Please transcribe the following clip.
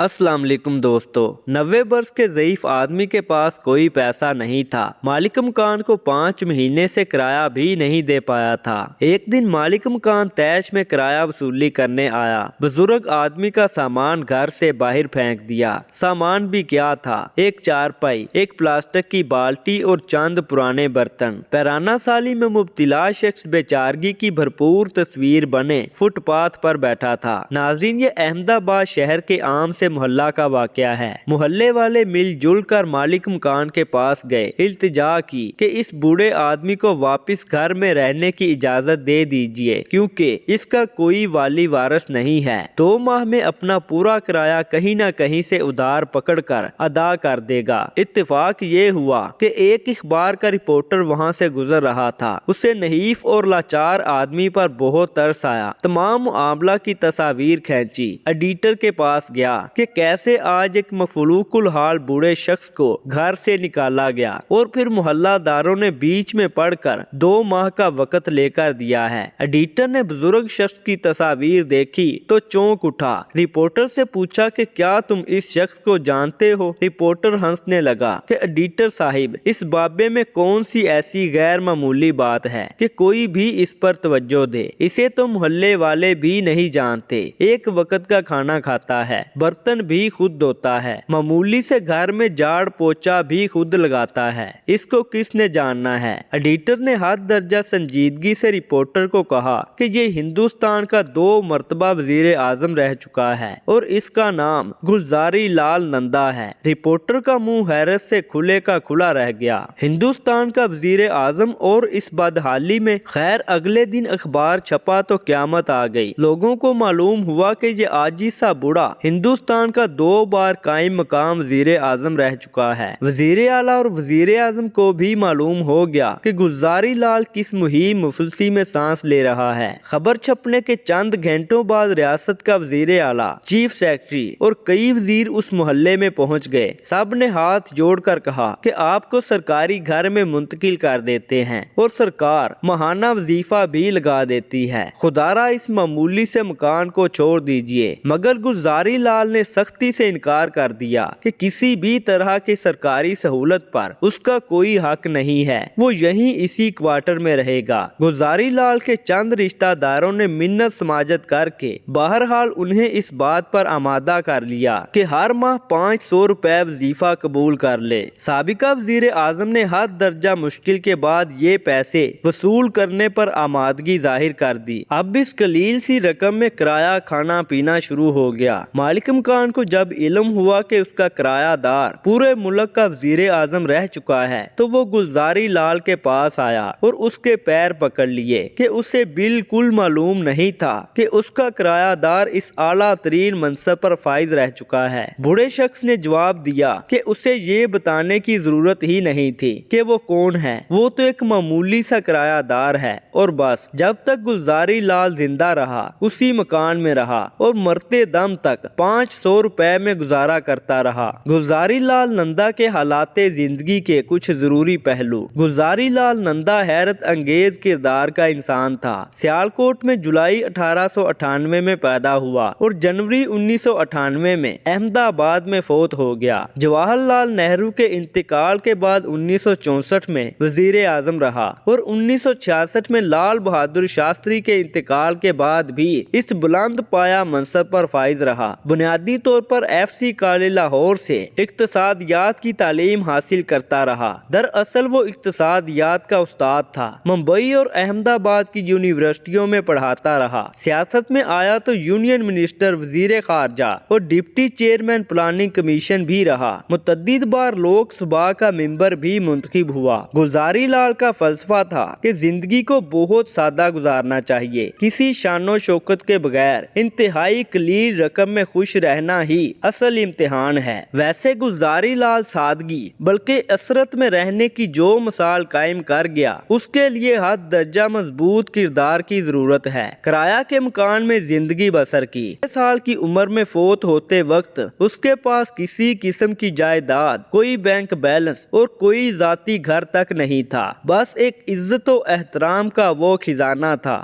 अस्सलाम वालेकुम दोस्तों। 90 वर्ष के ज़ईफ आदमी के पास कोई पैसा नहीं था। मालिक मकान को 5 महीने से किराया भी नहीं दे पाया था। एक दिन मालिक मकान तैश में किराया वसूली करने आया। बुजुर्ग आदमी का सामान घर से बाहर फेंक दिया। सामान भी क्या था, एक चारपाई, एक प्लास्टिक की बाल्टी और चंद पुराने बर्तन। पैराना साली में मुब्तला शख्स बेचारगी की भरपूर तस्वीर बने फुटपाथ पर बैठा था। नाजरीन, ये अहमदाबाद शहर के आम से मोहल्ला का वाकया है। मोहल्ले वाले मिलजुल कर मालिक मकान के पास गए, इल्तिजा की कि इस बूढ़े आदमी को वापस घर में रहने की इजाजत दे दीजिए क्योंकि इसका कोई वाली वारिस नहीं है। 2 माह में अपना पूरा किराया कहीं न कहीं से उधार पकड़कर अदा कर देगा। इत्तेफाक ये हुआ कि एक अखबार का रिपोर्टर वहाँ से गुजर रहा था। उसे नहीफ और लाचार आदमी पर बहुत तरस आया। तमाम मामला की तस्वीर खींची, एडिटर के पास गया कि कैसे आज एक मफलूकुल हाल बूढ़े शख्स को घर से निकाला गया और फिर मोहल्लादारों ने बीच में पड़कर 2 माह का वक्त लेकर दिया है। एडिटर ने बुजुर्ग शख्स की तस्वीर देखी तो चौंक उठा। रिपोर्टर से पूछा कि क्या तुम इस शख्स को जानते हो? रिपोर्टर हंसने लगा कि एडिटर साहिब, इस बाबे में कौन सी ऐसी गैर मामूली बात है कि कोई भी इस पर तवज्जो दे। इसे तो मोहल्ले वाले भी नहीं जानते। एक वक्त का खाना खाता है, बर्तन भी खुद धोता है, मामूली से घर में झाड़ पोछा भी खुद लगाता है। इसको किसने जानना है? एडिटर ने हद दर्जा संजीदगी से रिपोर्टर को कहा कि ये हिंदुस्तान का 2 मर्तबा वजीर आजम रह चुका है और इसका नाम गुलजारी लाल नंदा है। रिपोर्टर का मुंह हैरत से खुले का खुला रह गया। हिंदुस्तान का वजीर आजम और इस बदहाली में। खैर, अगले दिन अखबार छपा तो क्यामत आ गई। लोगों को मालूम हुआ कि ये आजी सा बूढ़ा हिंदुस्तान का 2 बार कायम मकाम वजीर आजम रह चुका है। वजीर आला और वजीर आजम को भी मालूम हो गया कि गुलजारी लाल किस मुहिम मुफलसी में सांस ले रहा है। खबर छपने के चंद घंटों बाद रियासत का वजीर आला, चीफ सेक्रेटरी और कई वजीर उस मोहल्ले में पहुंच गए। सब ने हाथ जोड़कर कहा कि आपको सरकारी घर में मुंतकिल कर देते हैं और सरकार महाना वजीफा भी लगा देती है। खुदारा इस मामूली से मकान को छोड़ दीजिए। मगर गुलजारी लाल ने सख्ती से इनकार कर दिया कि किसी भी तरह की सरकारी सहूलत पर उसका कोई हक नहीं है। वो यहीं इसी क्वार्टर में रहेगा। गुलजारी लाल के चंद रिश्तेदारों ने मिन्नत समाजत करके बहरहाल उन्हें इस बात पर आमादा कर लिया कि हर माह 500 रुपए वजीफा कबूल कर ले। साबिका वजीर आजम ने हद दर्जा मुश्किल के बाद ये पैसे वसूल करने पर आमादगी जाहिर कर दी। अब इस कलील सी रकम में किराया, खाना पीना शुरू हो गया। मालिक मकान को जब इल्म हुआ कि उसका किरायादार पूरे मुल्क का वजीर आजम रह चुका है तो वो गुलजारी लाल के पास आया और उसके पैर पकड़ लिए कि उसे बिल्कुल मालूम नहीं था कि उसका किरायादार इस आला तरीन मनसब पर फाइज रह चुका है। बूढ़े शख्स ने जवाब दिया कि उसे ये बताने की जरूरत ही नहीं थी कि वो कौन है। वो तो एक मामूली सा किरायादार है और बस। जब तक गुलजारी लाल जिंदा रहा उसी मकान में रहा और मरते दम तक 500 रुपए में गुजारा करता रहा। गुलजारी लाल नंदा के हालाते जिंदगी के कुछ जरूरी पहलू। गुलजारी लाल नंदा हैरत अंगेज किरदार का इंसान था। सियालकोट में जुलाई 1898 में पैदा हुआ और जनवरी 1998 में अहमदाबाद में फौत हो गया। जवाहरलाल नेहरू के इंतकाल के बाद 1964 में वजीर आजम रहा और 1966 में लाल बहादुर शास्त्री के इंतकाल के बाद भी इस बुलंद पाया मनसब पर फाइज रहा। बुनियादी तौर पर FC कॉलेज लाहौर से इक्तिसादियात की तालीम हासिल करता रहा। दरअसल वो इक्तिसादियात का उस्ताद था। मुंबई और अहमदाबाद की यूनिवर्सिटियों में पढ़ाता रहा। सियासत में आया तो यूनियन मिनिस्टर, वजीर खारजा और डिप्टी चेयरमैन प्लानिंग कमीशन भी रहा। मुतअद्दिद बार लोकसभा का मेंबर भी मुंतखब हुआ। गुलजारी लाल का फलसफा था कि जिंदगी को बहुत सादा गुजारना चाहिए, किसी शानो शौकत के बगैर इंतहाई कलील रकम में खुश रहना ही असल इम्तिहान है। वैसे गुलजारी लाल सादगी बल्कि असरत में रहने की जो मिसाल कायम कर गया उसके लिए हद दर्जा मजबूत किरदार की जरूरत है। किराया के मकान में जिंदगी बसर की। 6 साल की उम्र में फौत होते वक्त उसके पास किसी किस्म की जायदाद, कोई बैंक बैलेंस और कोई जाती घर तक नहीं था। बस एक इज्जत और एहतराम का वो खजाना था।